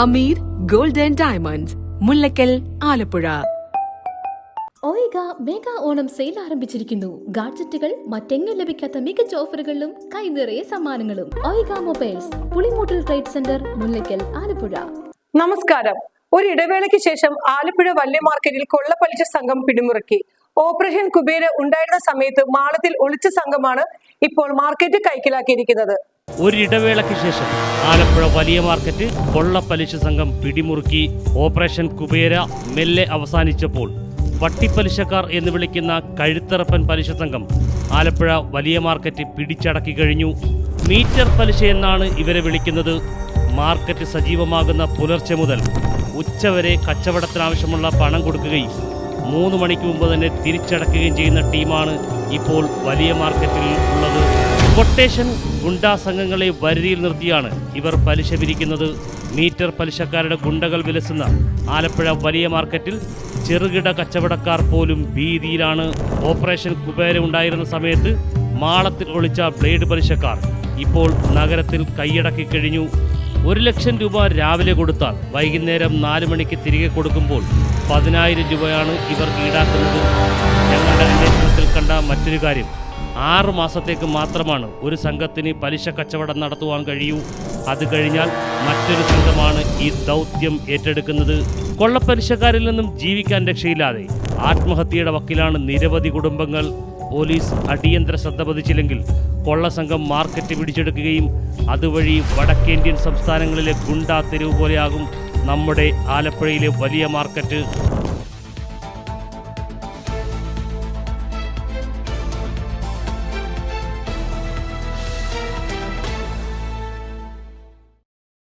Hameer gold and diamonds, Mullakkal, Alappuzha. ഓയിഗ mega Onam sale ആരംഭിച്ചിരിക്കുന്നു. ഗാഡ്ജറ്റുകൾ മറ്റെങ്ങും ലഭിക്കാത്ത മികച്ച ഓഫറുകളിലും കൈനിറയെ സമ്മാനങ്ങളും. ഓയിഗ mobiles, Pulimoottil trade centre, Mullakkal, Alappuzha. നമസ്കാരം. ഒരു ഇടവേളയ്ക്ക് ശേഷം ആലപ്പുഴ വലിയ മാർക്കറ്റിൽ കൊള്ളപ്പലിശ സംഘം പിടിമുറുക്കി. ഓപ്പറേഷൻ കുബേര ഉണ്ടായിരുന്ന സമയത്ത് മാളത്തിൽ ഒളിച്ച സംഘമാണ് ഇപ്പോൾ മാർക്കറ്റ് കൈക്കലാക്കിയിരിക്കുന്നത്. ഒരിടവേളയ്ക്ക് ശേഷം ആലപ്പുഴ വലിയ മാർക്കറ്റ് കൊള്ളപ്പലിശ സംഘം പിടിമുറുക്കി. ഓപ്പറേഷൻ കുബേര മെല്ലെ അവസാനിച്ചപ്പോൾ വട്ടിപ്പലിശക്കാർ എന്ന് വിളിക്കുന്ന കഴുത്തറപ്പൻ പലിശ സംഘം ആലപ്പുഴ വലിയ മാർക്കറ്റ് പിടിച്ചടക്കി കഴിഞ്ഞു. മീറ്റർ പലിശ എന്നാണ് ഇവരെ വിളിക്കുന്നത്. മാർക്കറ്റ് സജീവമാകുന്ന പുലർച്ചെ മുതൽ ഉച്ചവരെ കച്ചവടത്തിനാവശ്യമുള്ള പണം കൊടുക്കുകയും 3 മണിക്ക് മുമ്പ് തന്നെ തിരിച്ചടക്കുകയും ചെയ്യുന്ന ടീമാണ് ഇപ്പോൾ വലിയ മാർക്കറ്റിൽ ഉള്ളത്. കൊട്ടേഷൻ ഗുണ്ടാ സംഘങ്ങളെ വരുതിയിൽ നിർത്തിയാണ് ഇവർ പലിശ പിരിക്കുന്നത്. മീറ്റർ പലിശക്കാരുടെ ഗുണ്ടകൾ വിലസുന്ന ആലപ്പുഴ വലിയ മാർക്കറ്റിൽ ചെറുകിട കച്ചവടക്കാർ പോലും ഭീതിയിലാണ്. ഓപ്പറേഷൻ കുബേര ഉണ്ടായിരുന്ന സമയത്ത് മാളത്തിൽ ഒളിച്ച ബ്ലേഡ് പലിശക്കാർ ഇപ്പോൾ നഗരത്തിൽ കൈയടക്കി കഴിഞ്ഞു. 1 ലക്ഷം രൂപ രാവിലെ കൊടുത്താൽ വൈകുന്നേരം 4 മണിക്ക് തിരികെ കൊടുക്കുമ്പോൾ 10,000 രൂപയാണ് ഇവർ ഈടാക്കുന്നത്. ഞങ്ങളുടെ അന്വേഷണത്തിൽ കണ്ട മറ്റൊരു കാര്യം, 6 മാസത്തേക്ക് മാത്രമാണ് ഒരു സംഘത്തിന് പലിശ കച്ചവടം നടത്തുവാൻ കഴിയൂ. അത് കഴിഞ്ഞാൽ മറ്റൊരു സംഘമാണ് ഈ ദൗത്യം ഏറ്റെടുക്കുന്നത്. കൊള്ളപ്പലിശക്കാരിൽ നിന്നും ജീവിക്കാൻ രക്ഷയില്ലാതെ ആത്മഹത്യയുടെ വക്കിലാണ് നിരവധി കുടുംബങ്ങൾ. പോലീസ് അടിയന്തര ശ്രദ്ധ പതിച്ചില്ലെങ്കിൽ കൊള്ളസംഘം മാർക്കറ്റ് പിടിച്ചെടുക്കുകയും അതുവഴി വടക്കേന്ത്യൻ സംസ്ഥാനങ്ങളിലെ ഗുണ്ടാ തെരുവ് പോലെയാകും നമ്മുടെ ആലപ്പുഴയിലെ വലിയ മാർക്കറ്റ്.